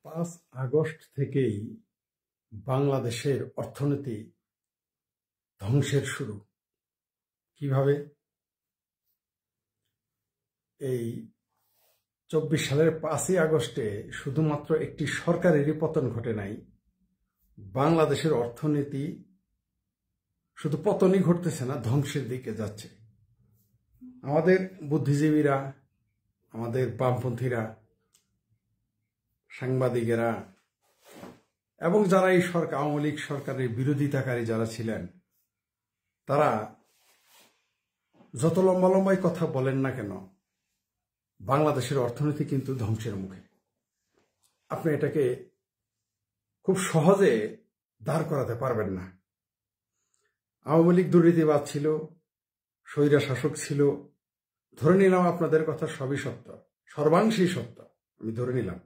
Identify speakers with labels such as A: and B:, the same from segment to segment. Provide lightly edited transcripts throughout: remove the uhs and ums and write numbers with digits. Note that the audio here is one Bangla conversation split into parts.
A: 5 আগস্ট থেকেই বাংলাদেশের অর্থনীতি ধ্বংসের শুরু। কিভাবে? এই 24 সালের 5ই আগস্টে শুধুমাত্র একটি সরকারেরই পতন ঘটে নাই, বাংলাদেশের অর্থনীতি শুধু পতনই ঘটতেছে না, ধ্বংসের দিকে যাচ্ছে। আমাদের বুদ্ধিজীবীরা, আমাদের বামপন্থীরা, সাংবাদিকেরা এবং যারা এই সরকার আওয়ামী লীগ সরকারের বিরোধিতাকারী যারা ছিলেন, তারা যত লম্বা লম্বাই কথা বলেন না কেন, বাংলাদেশের অর্থনীতি কিন্তু ধ্বংসের মুখে। আপনি এটাকে খুব সহজে দাঁড় করাতে পারবেন না। আওয়ামী লীগ দুর্নীতিবাদ ছিল, স্বৈরা শাসক ছিল, ধরে নিলাম আপনাদের কথা সবই সত্য, সর্বাংশেই সত্য, আমি ধরে নিলাম।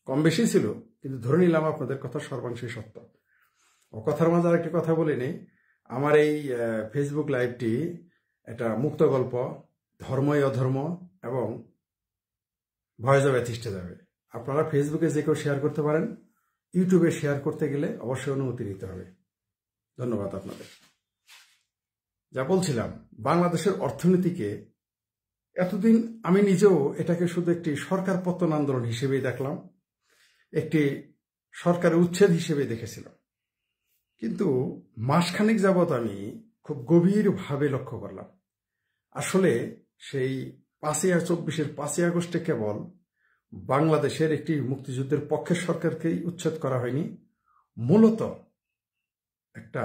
A: কম বেশি ছিল, কিন্তু ধরে নিলাম আপনাদের কথা সর্বাংশেই সত্য। ও কথার মাঝে আরেকটি কথা বলে নেই, আমার এই ফেসবুক লাইভটি এটা মুক্ত গল্প, ধর্মই অধর্ম এবং ভয়েস অফ অ্যাথিস্টে যাবে। আপনারা ফেসবুকে যে কেউ শেয়ার করতে পারেন, ইউটিউবে শেয়ার করতে গেলে অবশ্যই অনুমতি নিতে হবে। ধন্যবাদ আপনাদের। যা বলছিলাম, বাংলাদেশের অর্থনীতিকে এতদিন আমি নিজেও এটাকে শুধু একটি সরকার পতন আন্দোলন হিসেবেই দেখলাম, একটি সরকারের উচ্ছেদ হিসেবে দেখেছিলাম। কিন্তু মাসখানেক যাবৎ আমি খুব গভীরভাবে লক্ষ্য করলাম, আসলে সেই 5ই আগস্টে কেবল বাংলাদেশের একটি মুক্তিযুদ্ধের পক্ষের সরকারকেই উচ্ছেদ করা হয়নি, মূলত একটা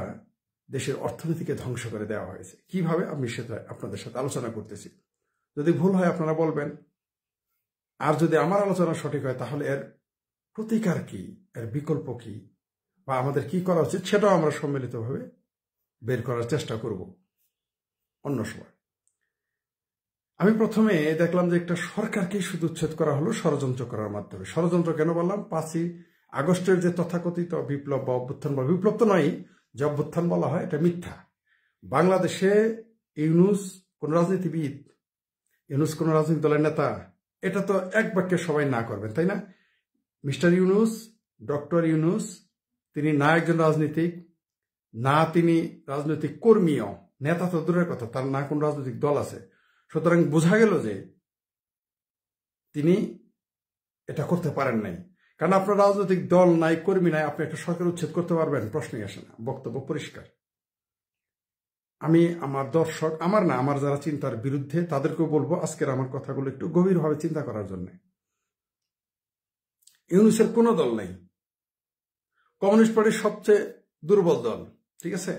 A: দেশের অর্থনীতিকে ধ্বংস করে দেওয়া হয়েছে। কিভাবে? আমি সেটা আপনাদের সাথে আলোচনা করতেছি। যদি ভুল হয় আপনারা বলবেন, আর যদি আমার আলোচনা সঠিক হয় তাহলে এর প্রতিকার কি, এর বিকল্প কি, বা আমাদের কি করা উচিত সেটাও আমরা সম্মিলিতভাবে বের করার চেষ্টা করব অন্য সময়। আমি প্রথমে দেখলাম যে একটা সরকারকেই শুধু উচ্ছেদ করা হলো ষড়যন্ত্র করার মাধ্যমে। ষড়যন্ত্র কেন বললাম? 5ই আগস্টের যে তথাকথিত বিপ্লব বা অভ্যুত্থান, বা বিপ্লব তো নয়, যে অভ্যুত্থান বলা হয় এটা মিথ্যা। বাংলাদেশে ইউনূস কোন রাজনীতিবিদ, ইউনূস কোন রাজনৈতিক দলের নেতা, এটা তো এক বাক্যে সবাই না করবেন, তাই না? মিস্টার ইউনূস, ডক্টর ইউনূস, তিনি না একজন রাজনীতিক, না তিনি রাজনৈতিক কর্মীও, নেতা তো দূরের কথা, তার না কোন রাজনৈতিক দল আছে। সুতরাং বোঝা গেল যে তিনি এটা করতে পারেন নাই। কারণ আপনার রাজনৈতিক দল নাই, কর্মী নাই, আপনি একটা সরকার উচ্ছেদ করতে পারবেন? প্রশ্নই আসে না। বক্তব্য পরিষ্কার। আমি আমার দর্শক, আমার যারা চিন্তার বিরুদ্ধে, তাদেরকেও বলবো আজকের আমার কথাগুলো একটু গভীরভাবে চিন্তা করার জন্য। ইউনূসের কোনো দল নাই, কমিউনিস্ট পার্টির সবচেয়ে দুর্বল দল, ঠিক আছে,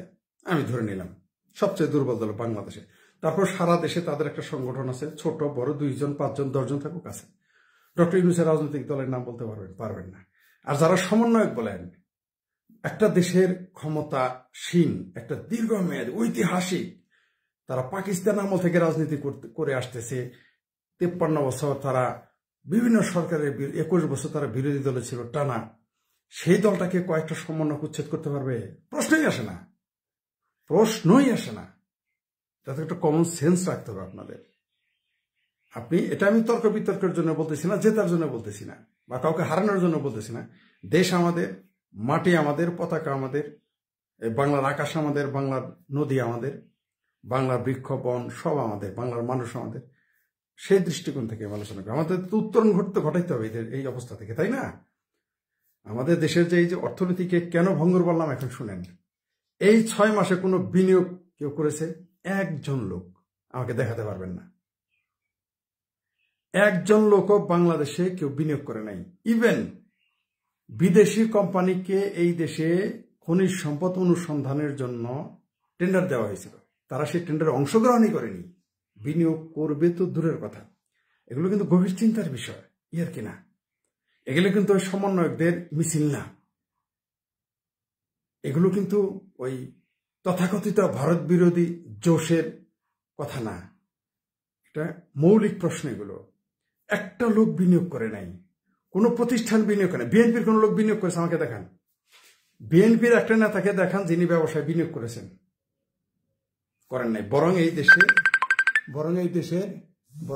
A: আমি ধরে নিলাম সবচেয়ে দুর্বল দল বাংলাদেশে। তারপর সারা দেশে তাদের একটা সংগঠন আছে, ছোট বড়, 2 জন 5 জন 10 জন থাকুক আছে। ডক্টর ইউনূসের রাজনৈতিক দলের নাম বলতে পারবেন না। আর যারা সমন্বয়ক বলেন, একটা দেশের ক্ষমতাসীন, একটা দীর্ঘমেয়াদী ঐতিহাসিক, তারা পাকিস্তান আমল থেকে রাজনীতি করে আসতেছে, 53 বছর তারা বিভিন্ন সরকারের 21 বছর তারা বিরোধী দলে ছিল টানা, সেই দলটাকে কয়েকটা সমন্বয়ক উচ্ছেদ করতে পারবে? প্রশ্নই আসে না, প্রশ্নই আসে না। তাতে একটা কমন সেন্স রাখতে হবে আপনাদের। এটা আমি তর্ক বিতর্কের জন্য বলতেছি না, জেতার জন্য বলতেছি না, বা কাউকে হারানোর জন্য বলতেছি না। দেশ আমাদের, মাটি আমাদের, পতাকা আমাদের, বাংলার আকাশ আমাদের, বাংলার নদী আমাদের, বাংলার বৃক্ষ বন সব আমাদের, বাংলার মানুষ আমাদের। সেই দৃষ্টিকোণ থেকে আলোচনা করি। আমাদের তো উত্তরণ ঘটাইতে হবে এই অবস্থা থেকে, তাই না? আমাদের দেশের যে এই যে অর্থনীতিকে কেন ভঙ্গুর বললাম এখন শুনেন। এই 6 মাসে কোনো বিনিয়োগ কেউ করেছে? একজন লোক আমাকে দেখাতে পারবেন না। একজন লোকও বাংলাদেশে কেউ বিনিয়োগ করে নাই। ইভেন বিদেশি কোম্পানিকে এই দেশে খনিজ সম্পদ অনুসন্ধানের জন্য টেন্ডার দেওয়া হয়েছিল, তারা সেই টেন্ডারে অংশগ্রহণই করেনি। বিনিয়োগ করবে তো দূরের কথা। এগুলো কিন্তু গভীর চিন্তার বিষয়, ইয়ার কিনা। এগুলো কিন্তু ওই সমন্বয়কদের মিছিল না, এগুলো কিন্তু ওই তথাকথিত ভারত বিরোধী জোশের কথা না। এটা মৌলিক প্রশ্ন। এগুলো একটা লোক বিনিয়োগ করে নাই, কোনো প্রতিষ্ঠান বিনিয়োগ করে নাই। বিএনপির কোন লোক বিনিয়োগ করেছে? আমাকে দেখান। বিএনপির একটা নেতাকে দেখান যিনি ব্যবসায় বিনিয়োগ করেছেন। করেন নাই। বরং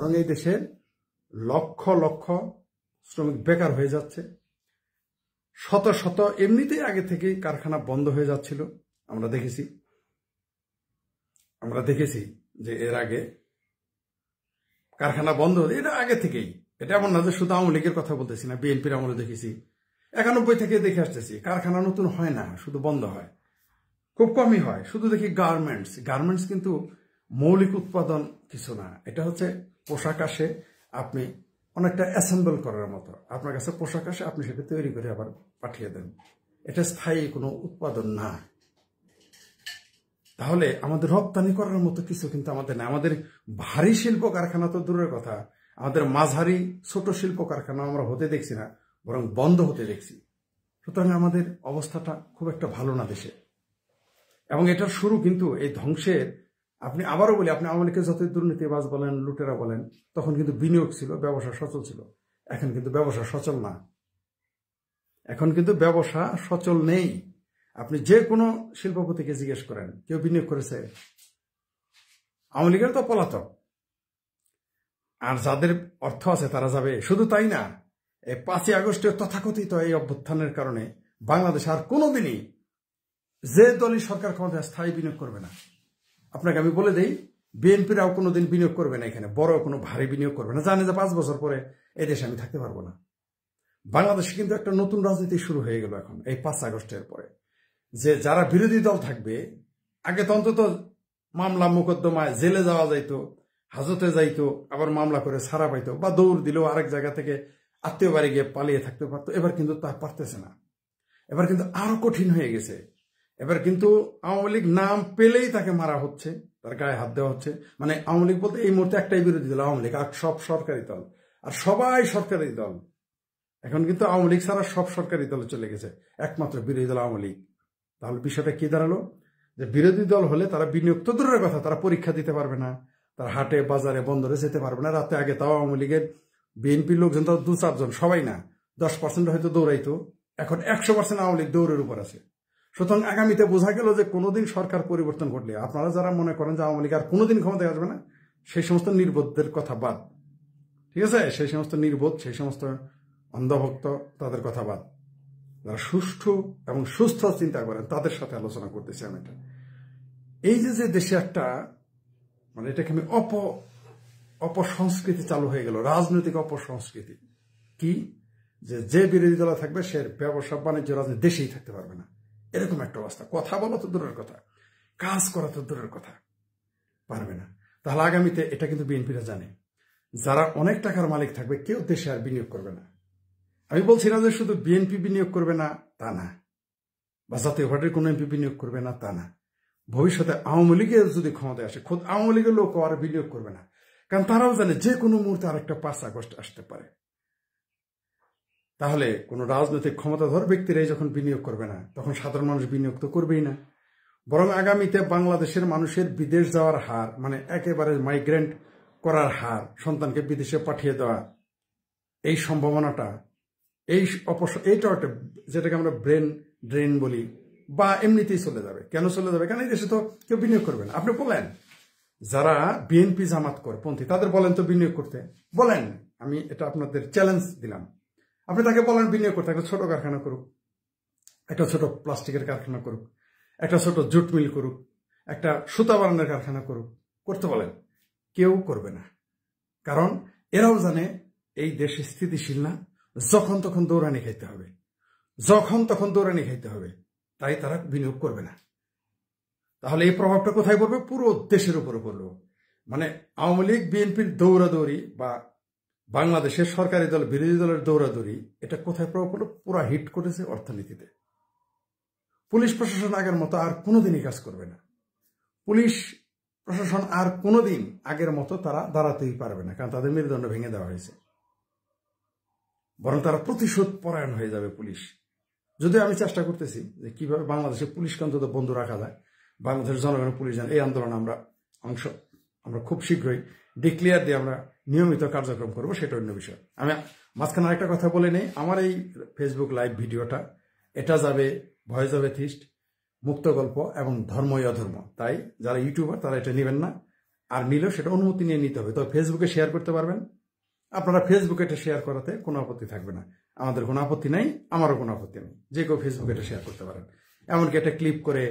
A: এই দেশের লক্ষ লক্ষ শ্রমিক বেকার হয়ে যাচ্ছে, শত শত এমনিতেই আগে থেকেই কারখানা বন্ধ হয়ে যাচ্ছিল। আমরা দেখেছি যে এর আগে কারখানা বন্ধ হতো, এটা আগে থেকেই। এটা এমন না যে শুধু আওয়ামী লীগের কথা বলতেছি না, বিএনপির আমলে দেখেছি, 91 থেকে দেখে আসতেছি কারখানা নতুন হয় না, শুধু বন্ধ হয়, খুব কমই হয়। শুধু দেখি গার্মেন্টস কিন্তু মৌলিক উৎপাদন কিছু না, এটা হচ্ছে পোশাক আসে, আপনি অনেকটা অ্যাসেম্বল করার মতো, আপনার কাছে পোশাক আসে, আপনি সেটা তৈরি করে আবার পাঠিয়ে দেন, এটা স্থায়ী কোনো উৎপাদন না। তাহলে আমাদের রপ্তানি করার মতো কিছু কিন্তু আমাদের না। আমাদের ভারী শিল্প কারখানা তো দূরের কথা, আমাদের মাঝারি ছোট শিল্প কারখানা আমরা হতে দেখছি না, বরং বন্ধ হতে দেখছি। সুতরাং আমাদের অবস্থাটা খুব একটা ভালো না দেশে। এবং এটার শুরু কিন্তু এই ধ্বংসের, আপনি আবারও বলি, আপনি আওয়ামী লীগকে যতই দুর্নীতিবাজ বলেন, লুটেরা বলেন, তখন কিন্তু বিনিয়োগ ছিল, ব্যবসা সচল ছিল। এখন কিন্তু ব্যবসা সচল না, এখন কিন্তু ব্যবসা সচল নেই। আপনি যে কোনো শিল্পপতিকে জিজ্ঞেস করেন, কেউ বিনিয়োগ করেছে? আওয়ামী লীগের তো পলাতক, আর যাদের অর্থ আছে তারা যাবে। শুধু তাই না, এই 5ই আগস্টের তথাকথিত এই অভ্যুত্থানের কারণে বাংলাদেশ আর কোনোদিনই যে দলই সরকার ক্ষমতায় স্থায়ী বিনিয়োগ করবে না। আপনাকে আমি বলে দেই, বিএনপিরাও কোনোদিন বিনিয়োগ করবে না এখানে, বড় কোনো ভারী বিনিয়োগ করবে না। জানে যে 5 বছর পরে এই দেশে আমি থাকতে পারবো না। বাংলাদেশে কিন্তু একটা নতুন রাজনীতি শুরু হয়ে গেল এখন এই 5 আগস্টের পরে, যে যারা বিরোধী দল থাকবে, আগে তো অন্তত মামলা মোকদ্দমায় জেলে যাওয়া যাইতো, হাজতে যাইতো, আবার মামলা করে ছাড়া পাইতো, বা দৌড় দিলেও আরেক জায়গা থেকে আত্মীয় বাড়ি গিয়ে পালিয়ে থাকতে পারতো। এবার কিন্তু তা পারতেছে না, এবার কিন্তু আরো কঠিন হয়ে গেছে। এবার কিন্তু আওয়ামী লীগ নাম পেলেই তাকে মারা হচ্ছে, তার গায়ে হাত দেওয়া হচ্ছে। মানে আওয়ামী লীগ বলতে এই মুহূর্তে একটাই বিরোধী দল আওয়ামী লীগ, আর সব সরকারি দল, আর সবাই সরকারি দল। এখন কিন্তু আওয়ামী লীগ ছাড়া সব সরকারি দলে চলে গেছে, একমাত্র বিরোধী দল আওয়ামী লীগ। তাহলে বিষয়টা কি দাঁড়ালো, যে বিরোধী দল হলে তারা বিনিয়োগ তো দূরের কথা, তারা পরীক্ষা দিতে পারবে না, তারা হাটে বাজারে বন্দরে যেতে পারবে না। রাতে আগে তাও আওয়ামী লীগের বিএনপির লোকজন তাও 2-4 জন, সবাই না, 10% হয়তো দৌড়াইতো, এখন 100% আওয়ামী লীগ দৌড়ের উপর আছে। সুতরাং আগামীতে বোঝা গেল যে কোনোদিন সরকার পরিবর্তন ঘটলে, আপনারা যারা মনে করেন যে আওয়ামী লীগ আর কোনোদিন ক্ষমতায় আসবে না, সেই সমস্ত নির্বোধদের কথা বাদ, ঠিক আছে? সেই সমস্ত নির্বোধ, সেই সমস্ত অন্ধভক্ত, তাদের কথা বাদ। যারা সুষ্ঠু এবং সুস্থ চিন্তা করেন তাদের সাথে আলোচনা করতেছি আমি। এটা এই যে দেশে একটা, মানে এটাকে আমি অপসংস্কৃতি চালু হয়ে গেল, রাজনৈতিক অপসংস্কৃতি। কি, যে বিরোধী দল থাকবে সে ব্যবসা বাণিজ্য রাজনীতি দেশেই থাকতে পারবে না, এরকম একটা অবস্থা। কথা বলা তো দূরের কথা, কাজ করা তো দূরের কথা, পারবে না। তাহলে আগামীতে এটা কিন্তু বিএনপিরা জানে, যারা অনেক টাকার মালিক থাকবে কেউ দেশে আর বিনিয়োগ করবে না। আমি বলছি না যে শুধু বিএনপি বিনিয়োগ করবে না, তা না, বা জাতীয় পার্টির কোনো এমপি বিনিয়োগ করবে না, তা না। ভবিষ্যতে আওয়ামী লীগের যদি ক্ষমতায় আসে, খোদ আওয়ামী লীগের লোক আর বিনিয়োগ করবে না, কারণ তারাও জানে যে কোনো মুহূর্তে আরেকটা 5 আগস্ট আসতে পারে। তাহলে কোনো রাজনৈতিক ক্ষমতাধর ব্যক্তিরাই যখন বিনিয়োগ করবে না, তখন সাধারণ মানুষ বিনিয়োগ তো করবেই না। বরং আগামীতে বাংলাদেশের মানুষের বিদেশ যাওয়ার হার, মানে একেবারে মাইগ্রেন্ট করার হার, সন্তানকে বিদেশে পাঠিয়ে দেওয়া, এই সম্ভাবনাটা, এইটা একটা যেটাকে আমরা ব্রেন ড্রেন বলি, বা এমনিতেই চলে যাবে। কেন চলে যাবে? কারণ এই দেশে তো কেউ বিনিয়োগ করবে না। আপনি বলেন, যারা বিএনপি জামাত পন্থী তাদের বলেন তো বিনিয়োগ করতে, বলেন, আমি এটা আপনাদের চ্যালেঞ্জ দিলাম। আপনি তাকে বলেন বিনিয়োগ করতে, একটা ছোট কারখানা করুক, একটা ছোট প্লাস্টিকের কারখানা করুক, একটা ছোট জুট মিল করুক, একটা সুতা বানানোর কারখানা করুক, করতে বলেন, কেউ করবে না। কারণ এরাও জানে এই দেশ স্থিতিশীল না, যখন তখন দৌড়ানি খাইতে হবে, যখন তখন দৌড়ানি খাইতে হবে, তাই তারা বিনিয়োগ করবে না। তাহলে এই প্রভাবটা কোথায় পড়বে? পুরো দেশের উপরে পড়লো। মানে আওয়ামী লীগ বিএনপির দৌড়াদৌড়ি, বা বাংলাদেশের সরকারি দল বিরোধী দলের দৌড়াদৌড়ি, এটা কোথায় প্রভাব পড়লো? পুরা হিট করেছে অর্থনীতিতে। পুলিশ প্রশাসন আগের মতো আর কোনোদিনই কাজ করবে না। পুলিশ প্রশাসন আর কোনোদিন আগের মতো তারা দাঁড়াতেই পারবে না, কারণ তাদের মেরুদণ্ড ভেঙে দেওয়া হয়েছে। বরং তারা প্রতিশোধ পরায়ণ হয়ে যাবে পুলিশ। যদিও আমি চেষ্টা করতেছি যে কিভাবে বাংলাদেশের পুলিশকে অন্তত বন্ধ রাখা যায়, বাংলাদেশের জনগণের পুলিশ জানে, এই আন্দোলন আমরা খুব শীঘ্রই ডিক্লেয়ার দিয়ে আমরা নিয়মিত কার্যক্রম করবো, সেটা অন্য বিষয়। আমি মাঝখানে আরেকটা কথা বলে নেই, আমার এই ফেসবুক লাইভ ভিডিওটা, এটা যাবে ভয়েস অফ এথিস্ট, মুক্ত গল্প এবং ধর্মই অধর্ম। তাই যারা ইউটিউবার তারা এটা নেবেন না, আর নিলেও সেটা অনুমতি নিয়ে নিতে হবে। তবে ফেসবুকে শেয়ার করতে পারবেন, আপনারা ফেসবুকে এটা শেয়ার করাতে কোনো আপত্তি থাকবে না। আমাদের কোনো আপত্তি নাই, আমারও কোনো আপত্তি নেই। যে কেউ ফেসবুকে এটা শেয়ার করতে পারেন, এমনকি একটা ক্লিপ করে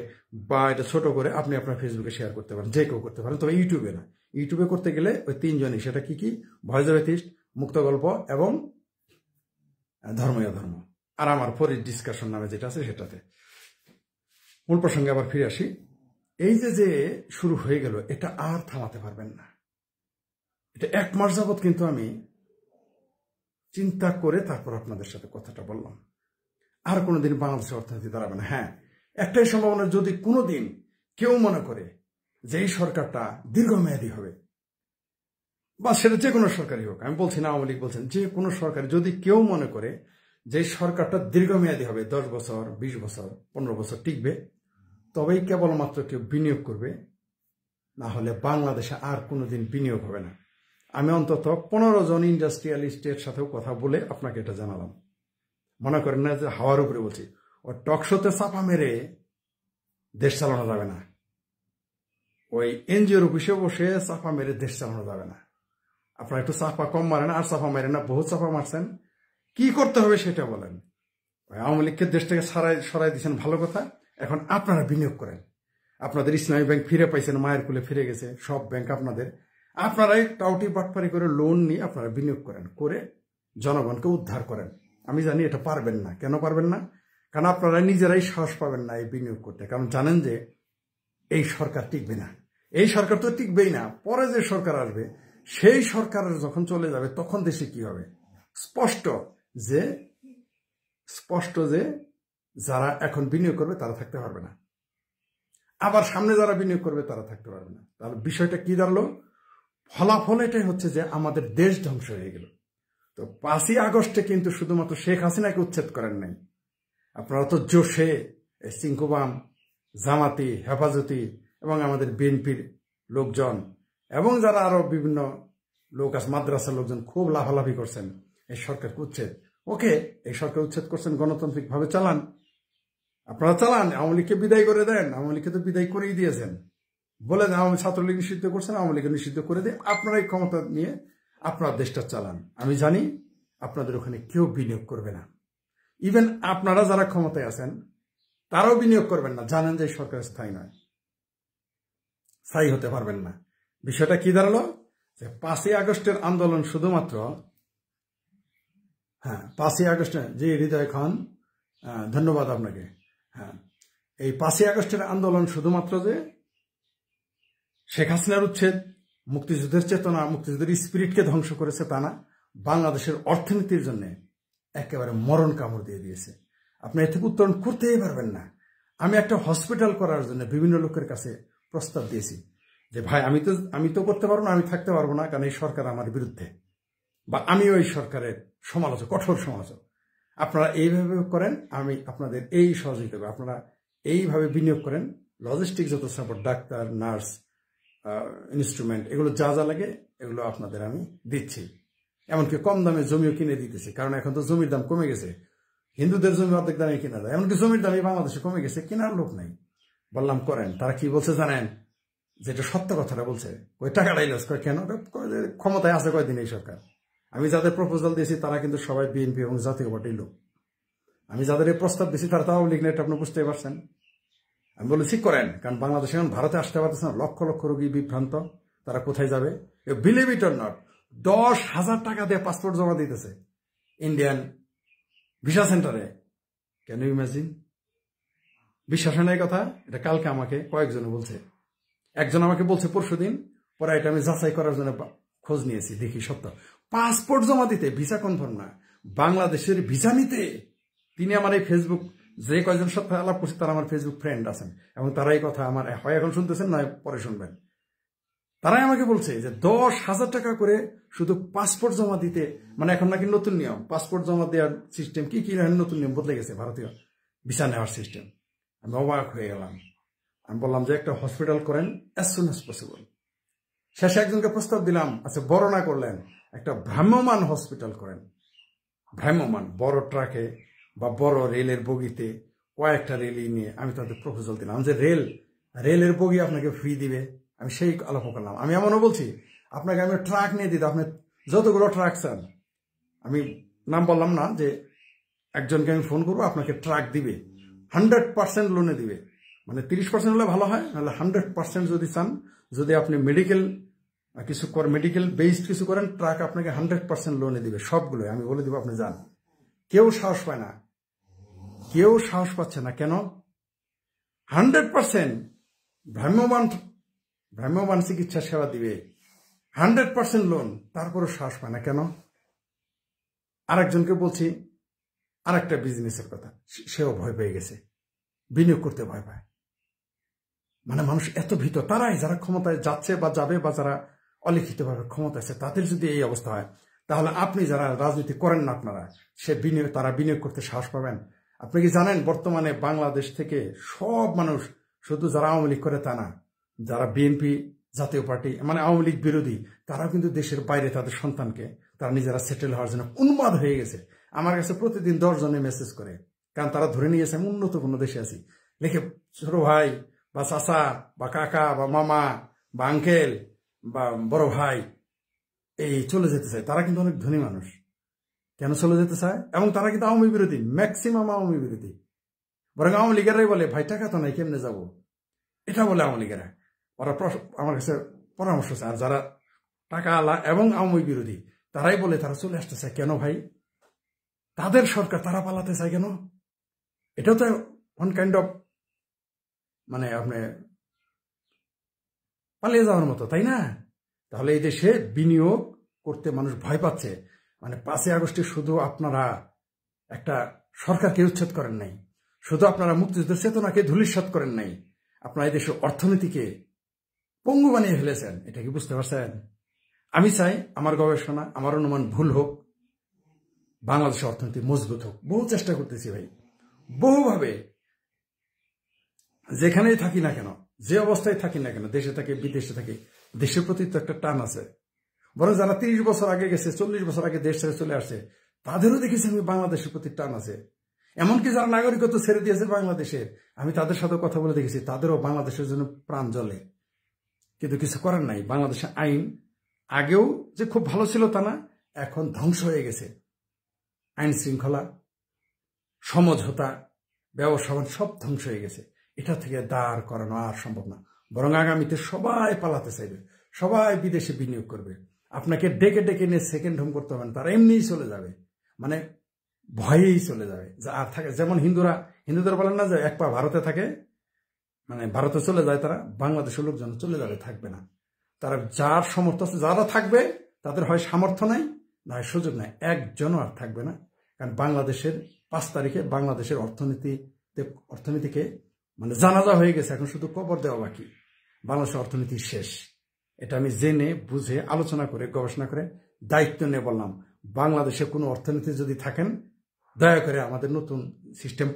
A: বা এটা ছোট করে আপনি আপনার ফেসবুকে শেয়ার করতে পারেন, যে কেউ করতে পারেন, তবে ইউটিউবে না। ইউটিউবে করতে গেলে ওই তিনজনই, সেটা কি কি, ভয়েস অফ এথিস্ট, মুক্ত গল্প এবং ধর্মীয় ধর্ম, আর আমার পরে ডিসকাশন নামে যেটা আছে সেটাতে। মূল প্রসঙ্গে আবার ফিরে আসি। এই যে শুরু হয়ে গেল, এটা আর থামাতে পারবেন না। এটা 1 মাস যাবৎ কিন্তু আমি চিন্তা করে তারপর আপনাদের সাথে কথাটা বললাম। আর কোনোদিন বাংলাদেশের অর্থনীতি দাঁড়াবে না। হ্যাঁ, একটাই সম্ভাবনা, যদি কোনোদিন কেউ মনে করে যে এই সরকারটা দীর্ঘমেয়াদী হবে, বা সেটা যে কোনো সরকারই হোক, আমি বলছি না আওয়ামী লীগ বলছেন, যে কোনো সরকার যদি কেউ মনে করে যে সরকারটা দীর্ঘমেয়াদী হবে, 10 বছর, 20 বছর, 15 বছর টিকবে, তবেই কেবলমাত্র কেউ বিনিয়োগ করবে, না হলে বাংলাদেশে আর কোনোদিন বিনিয়োগ হবে না। আমি অন্তত 15 জন ইন্ডাস্ট্রিয়ালিস্টের সাথেও কথা বলে আপনাকে এটা জানালাম। মনে করেন না যে হাওয়ার উপরে বলছি। ও টকশোতে চাপা মেরে দেশ চালানো যাবে না, ওই এনজিওর অফিসে বসে চাপা মেরে দেশ চালানো যাবে না। আপনারা একটু চাপা কম মারেন, আর চাপা মারেন না, বহু চাপা মারছেন। কি করতে হবে সেটা বলেন। আওয়ামী লীগকে দেশ থেকে সরাই দিচ্ছেন, ভালো কথা। এখন আপনারা বিনিয়োগ করেন। আপনাদের ইসলামী ব্যাংক ফিরে পাইছেন, মায়ের কুলে ফিরে গেছে সব ব্যাংক আপনাদের। আপনারাই টাউটি বাটপারি করে লোন নিয়ে আপনারা বিনিয়োগ করেন, করে জনগণকে উদ্ধার করেন। আমি জানি এটা পারবেন না। কেন পারবেন না? কারণ আপনারা নিজেরাই সাহস পাবেন না এই বিনিয়োগ করতে। কারণ জানেন যে এই সরকার টিকবে না। এই সরকার তো টিকবেই না। পরে যে সরকার আসবে, সেই সরকারের যখন চলে যাবে, তখন দেশে কি হবে? স্পষ্ট যে যারা এখন বিনিয়োগ করবে তারা থাকতে পারবে না, আবার সামনে যারা বিনিয়োগ করবে তারা থাকতে পারবে না। তাহলে বিষয়টা কি দাঁড়ালো? ফলাফল এটাই হচ্ছে যে আমাদের দেশ ধ্বংস হয়ে গেল। তো 5ই আগস্টে কিন্তু শুধুমাত্র শেখ হাসিনাকে উচ্ছেদ করেন নাই, আপনারা তো জোশে সিংকুবাম, জামাতি, হেফাজতি এবং আমাদের বিএনপির লোকজন এবং যারা আরো বিভিন্ন লোক আছে, মাদ্রাসার লোকজন খুব লাফালাফি করছেন এই সরকারকে উচ্ছেদ। ওকে, এই সরকার উচ্ছেদ করছেন, গণতান্ত্রিক ভাবে চালান, আপনারা চালান। আওয়ামী লীগকে বিদায় করে দেন। আওয়ামী লীগকে তো বিদায় করেই দিয়েছেন। বলে দেন আওয়ামী ছাত্রলীগ নিষিদ্ধ করছেন, আওয়ামী লীগকে নিষিদ্ধ করে দিয়ে আপনারাই ক্ষমতা নিয়ে আপনার দেশটা চালান। আমি জানি আপনাদের ওখানে কেউ বিনিয়োগ করবে না। ইভেন আপনারা যারা ক্ষমতায় আছেন তারাও বিনিয়োগ করবেন না। জানেন যে সরকার স্থায়ী নয়, স্থায়ী হতে পারবেন না। বিষয়টা কি দাঁড়ালো? যে 5ই আগস্টের আন্দোলন শুধুমাত্র, 5ই আগস্টে, জি হৃদয় খান, ধন্যবাদ আপনাকে। এই 5ই আগস্টের আন্দোলন শুধুমাত্র যে শেখ হাসিনার উচ্ছেদ, মুক্তিযুদ্ধের চেতনা, মুক্তিযুদ্ধের স্পিরিটকে ধ্বংস করেছে তা না, বাংলাদেশের অর্থনীতির জন্য একেবারে মরণ কামড় দিয়ে দিয়েছে। আপনি এর থেকে উত্তরণ করতেই পারবেন না। আমি একটা হসপিটাল করার জন্য বিভিন্ন লোকের কাছে প্রস্তাব দিয়েছি যে ভাই আমি তো করতে পারবো না, আমি থাকতে পারবো না, কারণ এই সরকার আমার বিরুদ্ধে, বা আমি ওই সরকারের সমালোচক, কঠোর সমালোচক। আপনারা এইভাবে করেন, আমি আপনাদের এই সহযোগিতা করব। আপনারা এইভাবে বিনিয়োগ করেন, লজিস্টিক যত সাপোর্ট, ডাক্তার, নার্স, ইনস্ট্রুমেন্ট, এগুলো যা যা লাগে এগুলো আপনাদের আমি দিচ্ছি। এমনকি কম দামে জমিও কিনে দিতেছি, কারণ এখন তো জমির দাম কমে গেছে। হিন্দুদের জমি অর্ধেক দামে কিনা যায়, এমনকি জমির দামই বাংলাদেশে কমে গেছে, কেনার লোক নাই। বললাম করেন। তারা কি বলছে জানেন? যেটা সত্য কথাটা বলছে, ওই টাকাটাই লস করে। কেন? ক্ষমতায় আছে কয়দিন এই সরকার। আমি যাদের প্রপোজাল দিয়েছি তারা কিন্তু সবাই বিএনপি এবং জাতীয় পার্টির লোক। আমি যাদের এই প্রস্তাব দিয়েছি তারা তো আওয়ামী লীগ না, এটা আপনি বুঝতেই পারছেন। আমি বলেছি করেন, কারণ বাংলাদেশে এখন ভারতে আসতে পারতেছে না, লক্ষ লক্ষ রোগী বিভ্রান্ত। তারা কোথায় যাবে? বিলিভ ইট অর নট, 10,000 টাকা দিয়ে পাসপোর্ট জমা দিতেছে ইন্ডিয়ান ভিসা সেন্টারে। Can you imagine? বিশ্বাস হয় না এই কথা? এটা কালকে আমাকে কয়েকজনে বলছে। একজন আমাকে বলছে পরশুদিন, পরে এটা আমি যাচাই করার জন্য খোঁজ নিয়েছি, দেখি সত্য। পাসপোর্ট জমা দিতে, ভিসা কনফার্ম না, বাংলাদেশের ভিসা নিতে। তিনি আমার এই ফেসবুক, যে কয়েকজন সাথে আলাপ করছে তারা আমার ফেসবুক ফ্রেন্ড আছেন, এবং তারা এই কথা আমার হয় এখন শুনতেছেন, নয় পরে শুনবেন। তারাই আমাকে বলছে যে 10,000 টাকা করে শুধু পাসপোর্ট জমা দিতে, মানে এখন নাকি নতুন নিয়ম, পাসপোর্ট জমা দেওয়ার সিস্টেম কি কি নতুন নিয়ম বদলে গেছে, ভারতীয় ভিসা নেওয়ার সিস্টেম। আমি অবাক হয়ে গেলাম। আমি বললাম যে একটা হসপিটাল করেন অ্যাজ সুন অ্যাজ পসিবল। শেষে একজনকে প্রস্তাব দিলাম, আচ্ছা বড় না করলেন, একটা ভ্রাম্যমান হসপিটাল করেন। ভ্রাম্যমান, বড় ট্রাকে বা বড় রেলের বগিতে কয়েকটা রেলই নিয়ে আমি তাদের প্রপোজাল দিলাম যে রেলের বগি আপনাকে ফ্রি দিবে। আমি সেই আলাপ করলাম। আমি এমনও বলছি, আপনাকে আমি ট্রাক নিয়ে দিতে, আপনি যতগুলো ট্রাক চান, আমি নাম বললাম না, যে একজনকে আমি ফোন করবো, আপনাকে ট্রাক দিবে, 100% লোনে দিবে। মানে 30% হলে ভালো হয়, নাহলে 100% যদি চান, যদি আপনি মেডিকেল কিছু করেন, মেডিকেল বেসড কিছু করেন, ট্রাক আপনাকে 100% লোনে দিবে, সবগুলো আমি বলে দিব, আপনি যান। কেউ সাহস পায় না, কেউ সাহস পাচ্ছে না। কেন? 100% ভ্রাম্যমাণ চিকিৎসা সেবা দিবে, 100% লোন, তারপরও সাহস পায় না। কেন? আরেকজনকে বলছি আরেকটা বিজনেসের কথা, সেও ভয় পেয়ে গেছে, বিনিয়োগ করতে ভয় পায়। মানে মানুষ এত ভীত, তারাই যারা ক্ষমতায় যাচ্ছে বা যাবে, বা যারা অলিখিতভাবে ক্ষমতা আছে, তাদের যদি এই অবস্থা হয়, তাহলে আপনি যারা রাজনীতি করেন না, আপনারা তারা বিনিয়োগ করতে সাহস পাবেন? আপনি কি জানেন বর্তমানে বাংলাদেশ থেকে সব মানুষ, শুধু যারা আওয়ামী লীগ করে তা না, যারা বিএনপি, জাতীয় পার্টি, মানে আওয়ামী লীগ বিরোধী, তারা কিন্তু দেশের বাইরে তাদের সন্তানকে তারা নিজেরা সেটেল হওয়ার জন্য উন্মাদ হয়ে গেছে। আমার কাছে প্রতিদিন 10 জনে মেসেজ করে, কারণ তারা ধরে নিয়েছে আমি উন্নত কোনো দেশে আছি। লিখে, ছোট ভাই বা চাচা বা কাকা বা মামা বা আঙ্কেল বা বড় ভাই এই চলে যেতে চায়। তারা কিন্তু অনেক ধনী মানুষ, কেন চলে যেতে চায়? এবং তারা কিন্তু আওয়ামী বিরোধী, ম্যাক্সিমাম আওয়ামী বিরোধী। বরং আওয়ামী লীগেরাই বলে, ভাই টাকা তো নাই, কেমনে যাবো, এটা বলে আওয়ামী লীগেরা। ওরা আমার কাছে পরামর্শ চায়। আর যারা টাকা আলা এবং আওয়ামী বিরোধী, তারাই বলে তারা চলে আসতে চায়। কেন ভাই? তাদের সরকার, তারা পালাতে চায় কেন? এটাও তো ওয়ান কাইন্ড অফ, মানে আপনি পালিয়ে যাওয়ার মতো, তাই না? তাহলে এই দেশে বিনিয়োগ করতে মানুষ ভয় পাচ্ছে। মানে 5ই আগস্টে শুধু আপনারা একটা সরকারকে উচ্ছেদ করেন নাই, শুধু আপনারা মুক্তিযুদ্ধের চেতনাকে ধূলিসাৎ করেন নাই, আপনারা এই দেশের অর্থনীতিকে পঙ্গু বানিয়ে ফেলেছেন। এটা কি বুঝতে পারছেন? আমি চাই আমার গবেষণা, আমার অনুমান ভুল হোক, বাংলাদেশের অর্থনীতি মজবুত হোক। বহু চেষ্টা করতেছি ভাই, বহুভাবে, যেখানেই থাকি না কেন, যে অবস্থায় থাকি না কেন, দেশে থাকি বিদেশে থাকি, দেশের প্রতি তো একটা টান আছে। বরং যারা 30 বছর আগে গেছে, 40 বছর আগে দেশ ছেড়ে চলে আসছে, তাদেরও দেখেছি আমি বাংলাদেশের প্রতি টান আছে। এমনকি যারা নাগরিকত্ব ছেড়ে দিয়েছে বাংলাদেশের, আমি তাদের সাথে কথা বলে দেখেছি, তাদেরও বাংলাদেশের জন্য প্রাণ জ্বলে। কিন্তু কিছু করার নাই। বাংলাদেশের আইন আগেও যে খুব ভালো ছিল তা না, এখন ধ্বংস হয়ে গেছে। আইন শৃঙ্খলা, সমঝোতা, ব্যবসা সব ধ্বংস হয়ে গেছে। এটা থেকে দাঁড় করানো আর সম্ভব না। বরং আগামীতে সবাই পালাতে চাইবে, সবাই বিদেশে বিনিয়োগ করবে। আপনাকে ডেকে ডেকে নিয়ে সেকেন্ড হোম করতে হবে না, তারা এমনিই চলে যাবে, মানে ভয়েই চলে যাবে। আর থাকে যেমন হিন্দুদের বলেন না যে এক পা ভারতে থাকে, মানে ভারতে চলে যায় তারা, বাংলাদেশের লোকজন চলে যাবে, থাকবে না। তারা যার সামর্থ্য আছে, যারা থাকবে তাদের হয় সামর্থ্য নাই, না হয় সুযোগ নাই, একজনও আর থাকবে না। কারণ বাংলাদেশের 5 তারিখে বাংলাদেশের অর্থনীতিকে মানে জানাজা হয়ে গেছে, এখন শুধু কবর দেওয়া বাকি। বাংলাদেশের অর্থনীতি শেষ। এটা আমি জেনে বুঝে আলোচনা করে গবেষণা করে দায়িত্ব নিয়ে বললাম, বাংলাদেশে কোনো অর্থনীতি যদি থাকেন, দয়া করে আমাদের নতুন সিস্টেম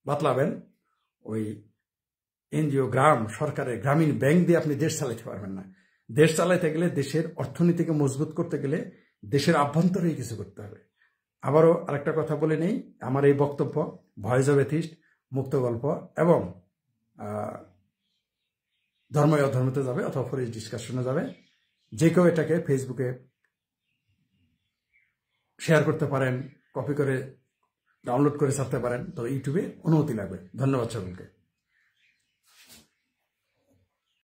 A: বাতলাবেন। ওই এনজিও, সরকারের গ্রামীণ ব্যাংক দিয়ে আপনি দেশ চালাতে পারবেন না। দেশ চালাইতে গেলে, দেশের অর্থনীতিকে মজবুত করতে গেলে দেশের আভ্যন্তরেই কিছু করতে হবে। আবারও আরেকটা কথা বলে নেই, আমার এই বক্তব্য ভয়েস অব এথিস্ট, মুক্ত গল্প এবং ধর্মীয় অধর্মতে যাবে অথবা ফরেস্ট ডিসকাশনে যাবে। যে কেউ এটাকে ফেসবুকে শেয়ার করতে পারেন, কপি করে ডাউনলোড করে ছাড়তে পারেন, তো ইউটিউবে অনুমতি লাগবে। ধন্যবাদ সকলকে।